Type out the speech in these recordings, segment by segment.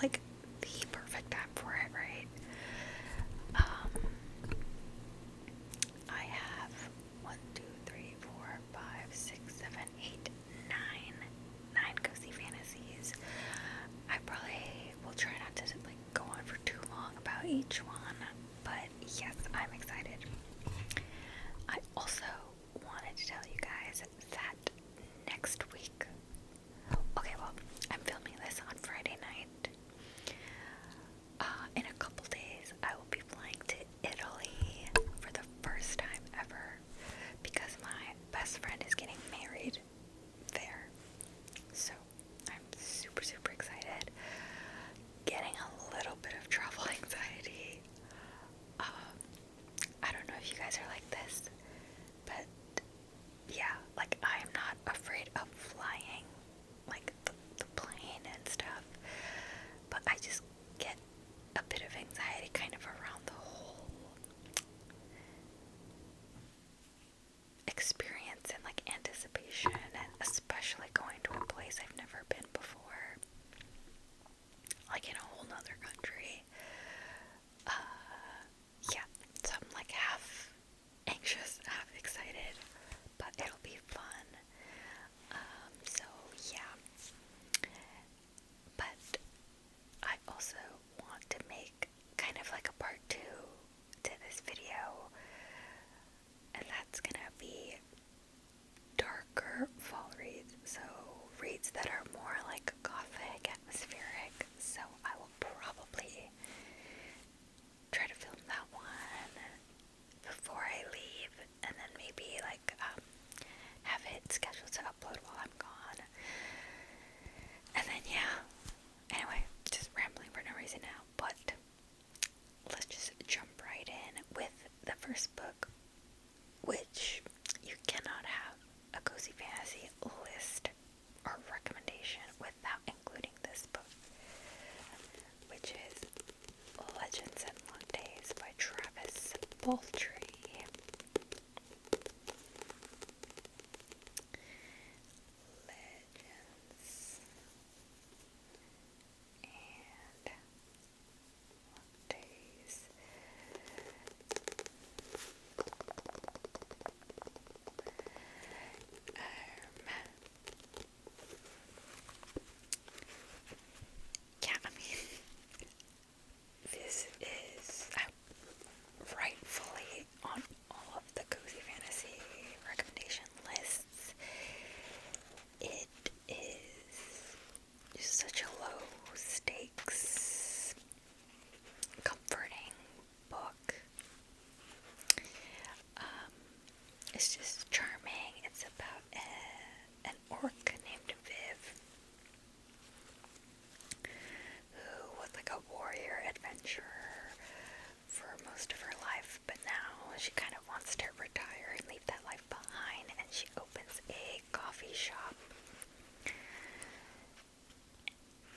like the perfect time for it, right? Um, I have 1, 2, 3, 4, 5, 6, 7, 8, 9 cozy fantasies. I probably will try not to like go on for too long about each one, but yes, I'm excited. I also wanted to tell you guys that next week, okay, well, I'm filming this on Friday night. In a couple days, I will be flying to Italy for the first time ever because my best friend is getting married there. So I'm super, super excited. Getting a little bit of travel anxiety. I don't know if you guys are like this, but yeah, like I'm not afraid of flying, like the plane and stuff, but I just get a bit of anxiety kind of around the whole experience and like anticipation, and especially going to a place I've never been before, like in a whole nother country. Yeah, so I'm like half anxious, half excited, but it'll be fun. So yeah, but I also want to make kind of like a part 2 to this video, and that's gonna be darker fall reads, so reads that are more like gothic, atmospheric. So I will probably try to film that one before I leave, and then maybe like have it scheduled to upload while I'm gone. And then yeah, anyway, just rambling for no reason now, but let's just jump right in with the first book, which you cannot have a cozy fantasy list or recommendation without including this book, which is Legends and Lattes by Travis Baltree. Legends and Lattes. Yeah, I mean, this is rightfully on all of the cozy fantasy recommendation lists. It is just such a low stakes, comforting book. It's just charming. It's about an orc named Viv, who was like a warrior adventurer for most of her life, but now she kind of wants to retire and leave that life behind, and she opens a coffee shop.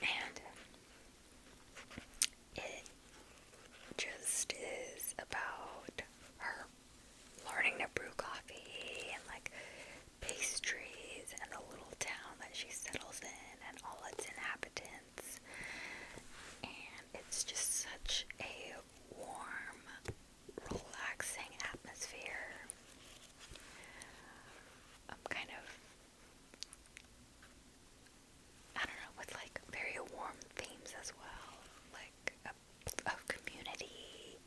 And it just is about her learning to brew coffee and like pastries and the little town that she settles in and all its inhabitants. And it's just such a warm, relaxing atmosphere. I'm kind of, I don't know, with like very warm themes as well, like of community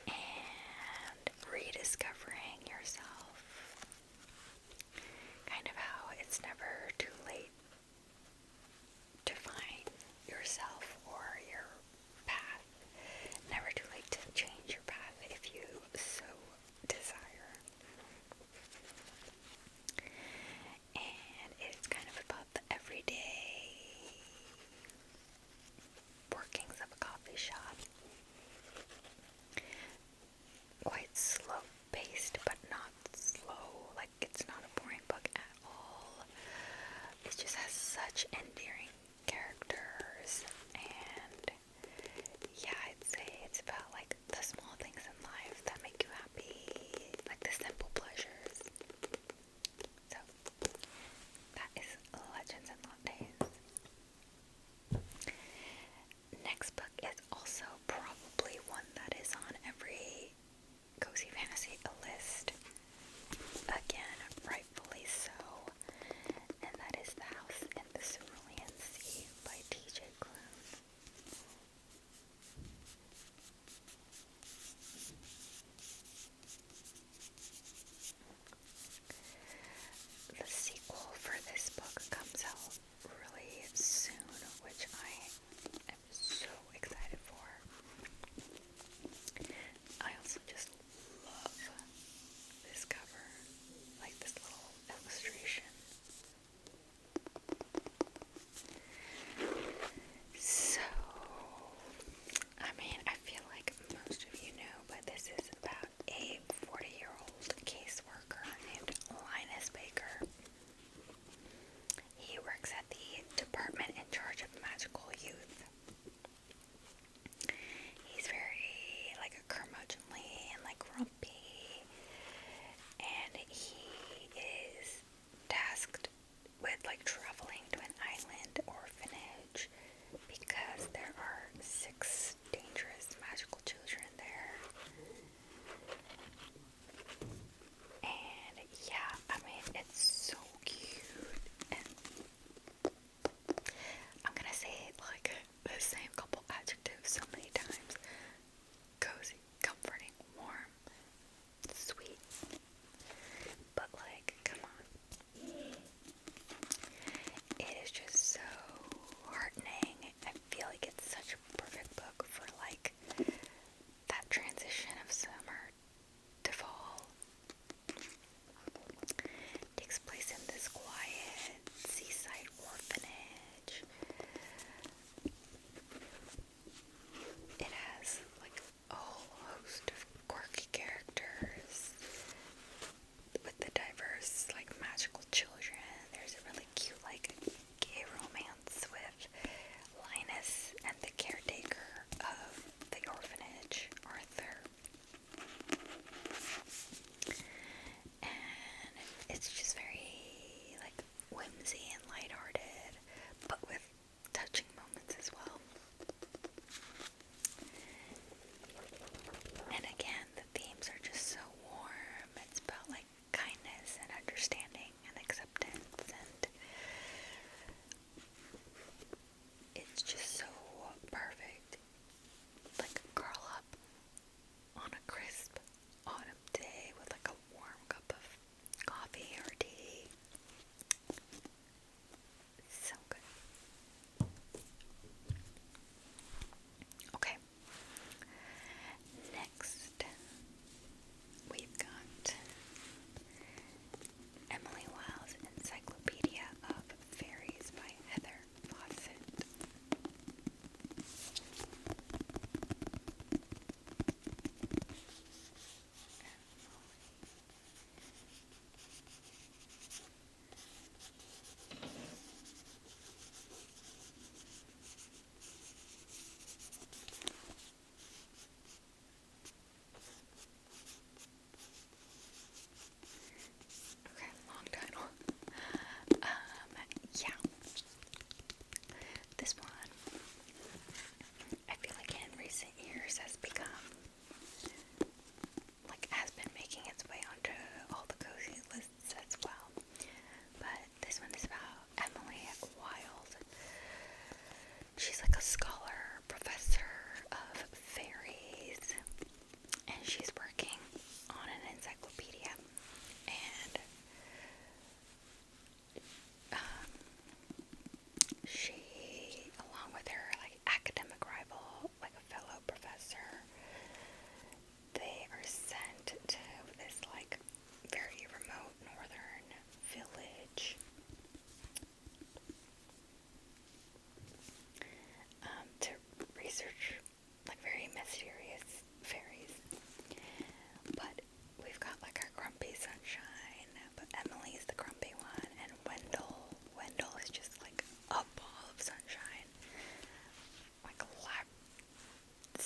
and rediscovering yourself. Kind of how it's never too late to find yourself or your path. Never too late to change your path if you so desire. And it's kind of about the everyday workings of a coffee shop. Quite slow paced, but not slow. Like, it's not a boring book at all. It just has such endearing characters, and yeah, I'd say it's about like the small things in life that make you happy, like the simple pleasures. So that is Legends and Lattes.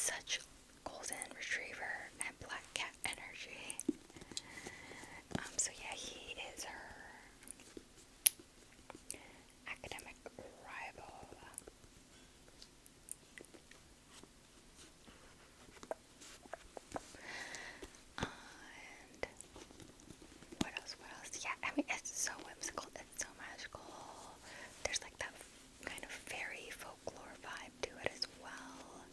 such golden retriever and black cat energy. So yeah, he is her academic rival. And what else? Yeah, I mean, it's so whimsical, it's so magical. There's like that kind of fairy folklore vibe to it as well.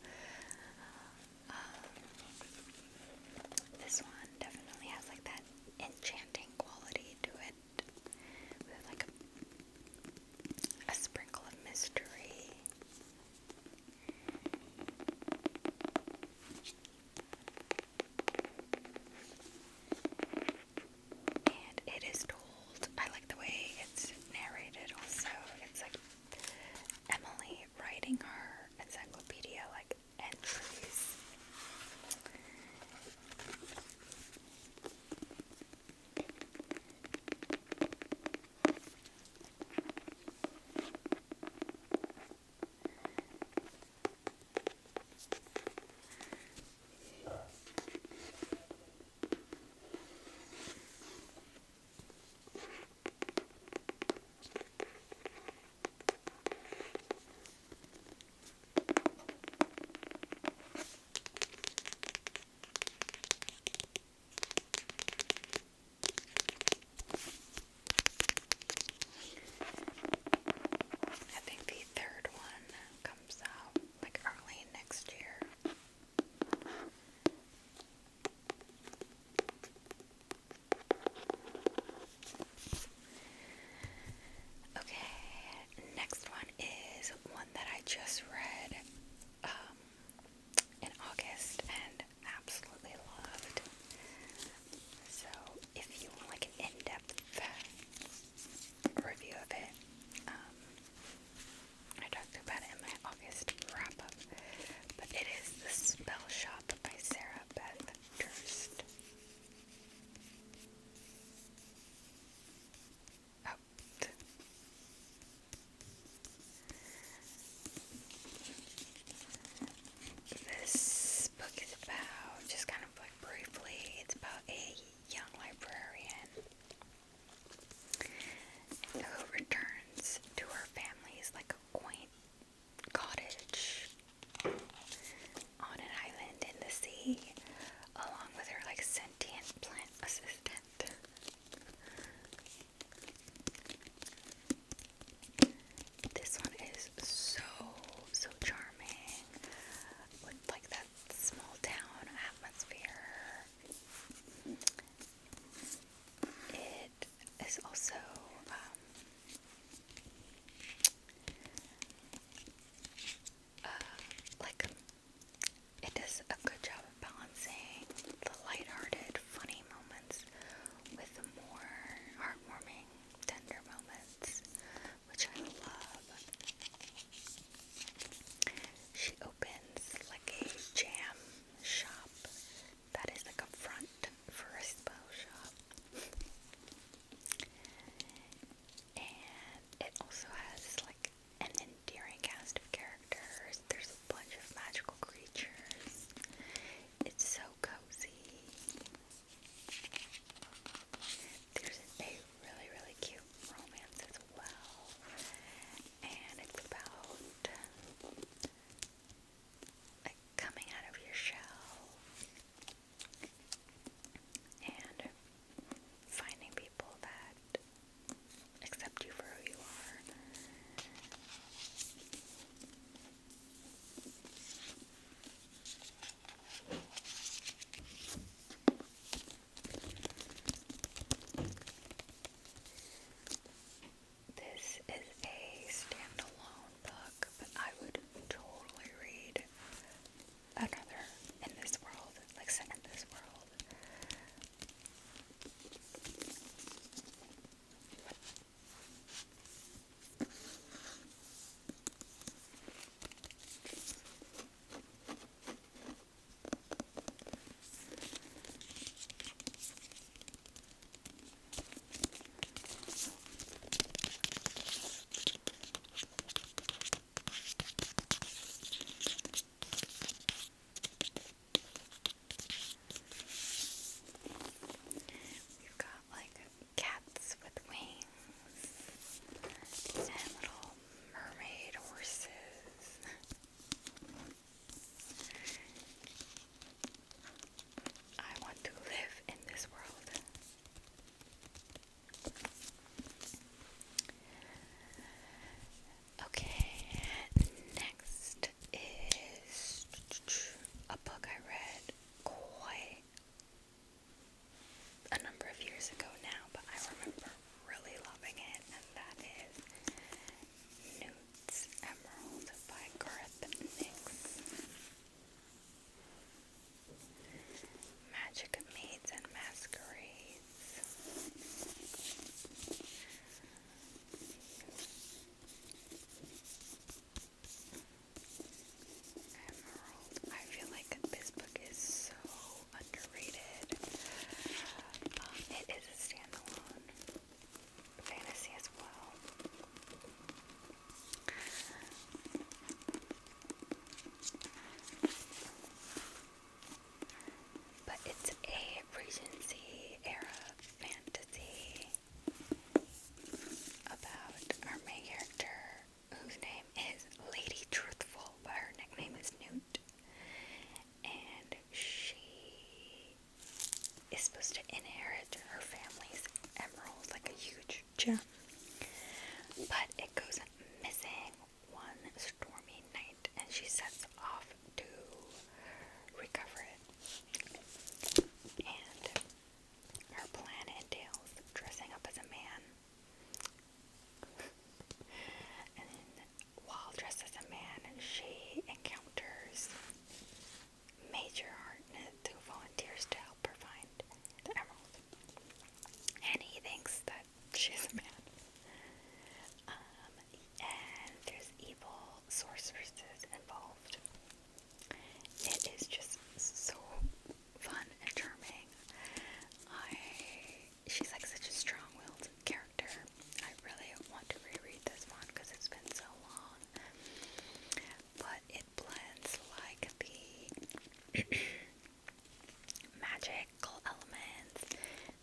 magical elements.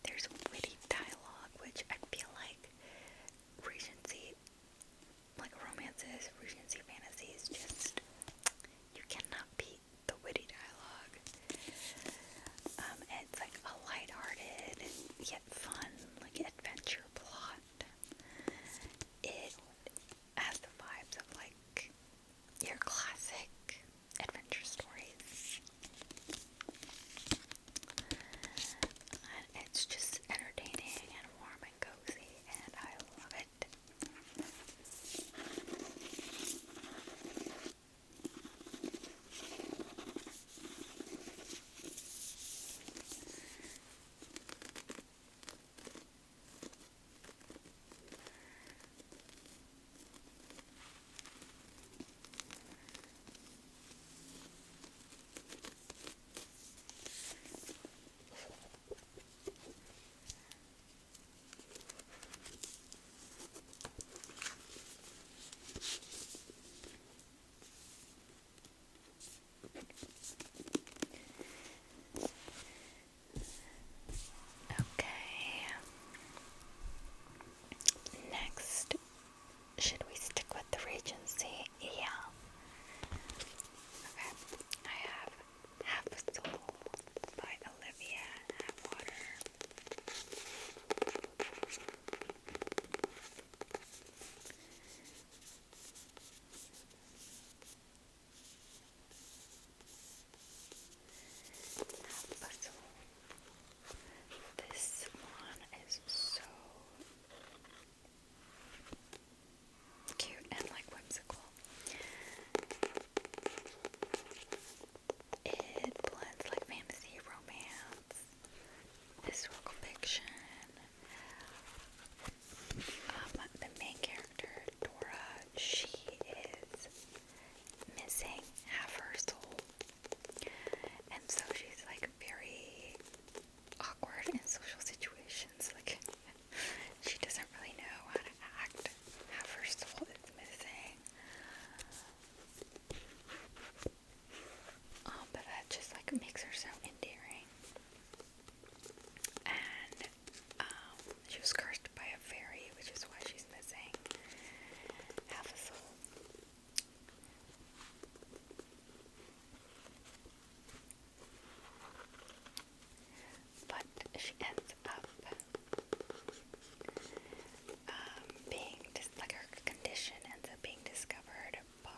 There's witty dialogue, which I feel like Regency, like romances, Regency fantasies, just, you cannot beat the witty dialogue. It's like a lighthearted yet fun, like adventure plot. It has the vibes of like your classic adventure stories. And it's just entertaining and warm and cozy, and I love it. Okay. Next, should we stick with the Regency? Yeah. Okay. I have Half a Soul by Olivia Atwater. Half a Soul. This one is so cute and like whimsical. It blends like fantasy, romance, historical fiction. The main character, Dora, she is missing half her soul, and so she's like very awkward in social situations. Like, she doesn't really know how to act. Half her soul is missing. But that just like makes her so endearing. And she was cursed by a fairy, which is why she's missing half a soul. But she ends up being just like her condition ends up being discovered by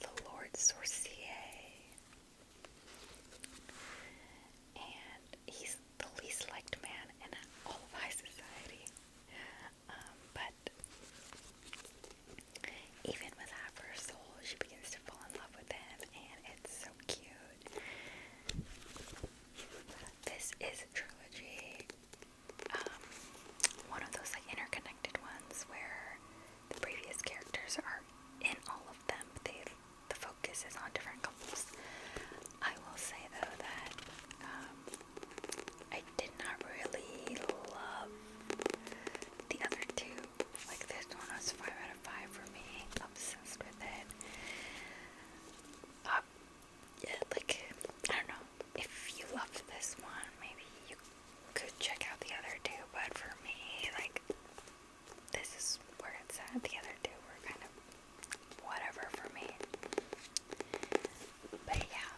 the Lord Sorcier, and he's the least liked man in all of high society. But even with half her soul, she begins to fall in love with him, and it's so cute. This is a trilogy, one of those like interconnected ones where the previous characters are in all of them, but the focus is on different couples. I will say though that I did not really love the other two. Like, this one was 5 out of 5 for me. Obsessed with it. Yeah, like, I don't know. If you loved this one, maybe you could check out the other two, but for me, like, this is where it's at. The other two were kind of whatever for me. But yeah.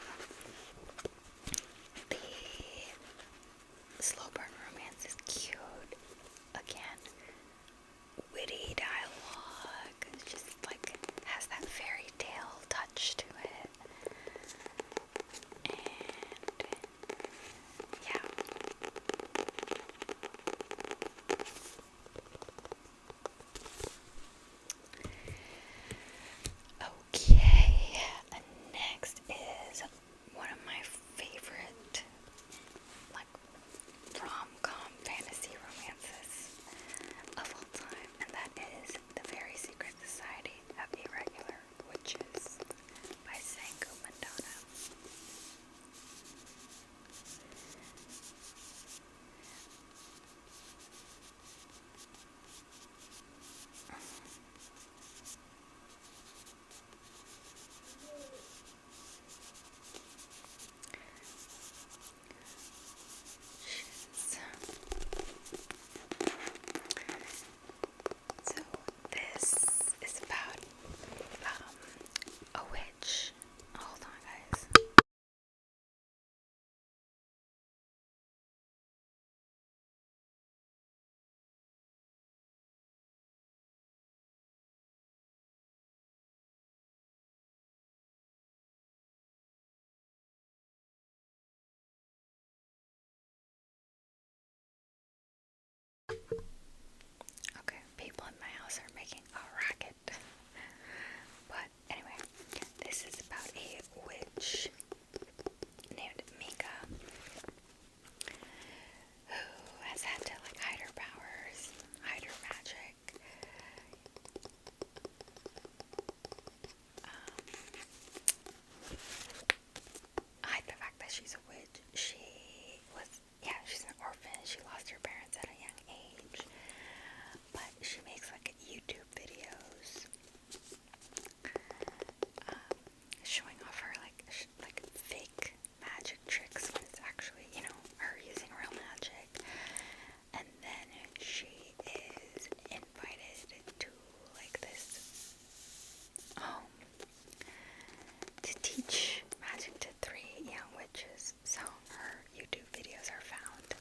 teach magic to 3 young witches. So her YouTube videos are found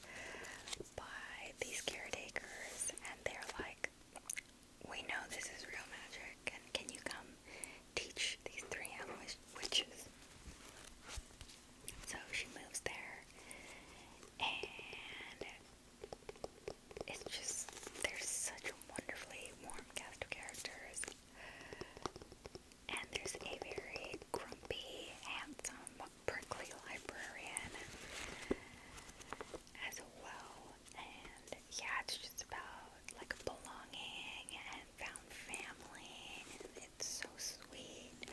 by these caretakers, and they're like, we know this is real magic, and can you come teach these 3 young witches? So she moves there, and it's just, there's such a wonderfully warm cast of characters, and there's a very grumpy, handsome, prickly librarian as well, and yeah, it's just about like belonging and found family, and it's so sweet.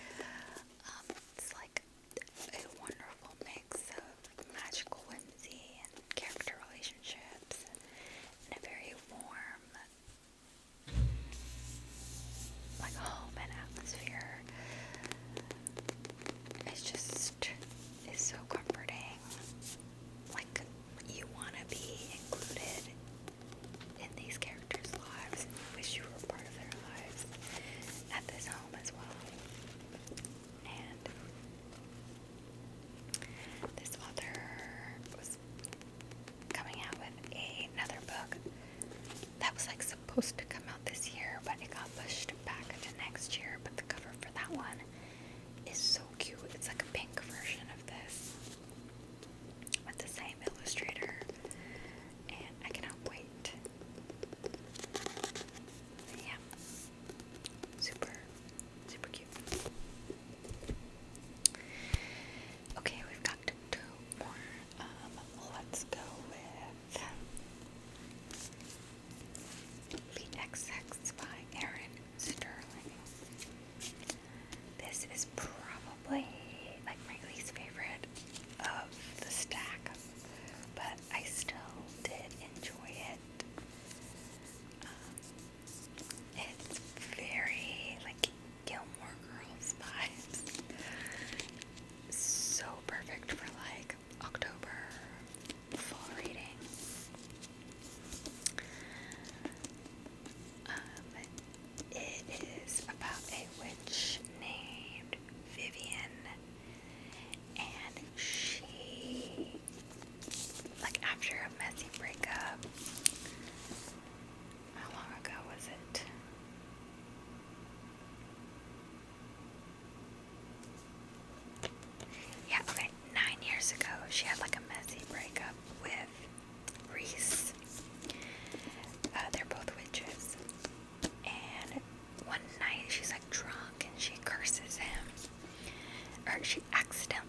It's like a wonderful mix of magical whimsy and character relationships, and a very warm, like, home and atmosphere. It's just, it's so comforting. Like, you want to be included in these characters' lives, and you wish you were part of their lives at this home as well. And this author was coming out with another book that was like supposed to come out this year, but it got pushed back into next year. But the cover for that one is so cute. It's like a pink version of this with the same illustrator, and I cannot wait. Yeah, super, super cute. Okay, we've got 2 more. Let's go with The XX by Aaron Sterling. This is probably like my least favorite of the stack, but I still did enjoy it. It's very like Gilmore Girls vibes. So perfect for like October fall reading. It is about a witch named Vivian, and she, like, after a messy breakup, how long ago was it? Yeah, okay, 9 years ago, she had like a messy breakup with Reese. They're both witches, and one night she's like drunk and she curses him, or she accidentally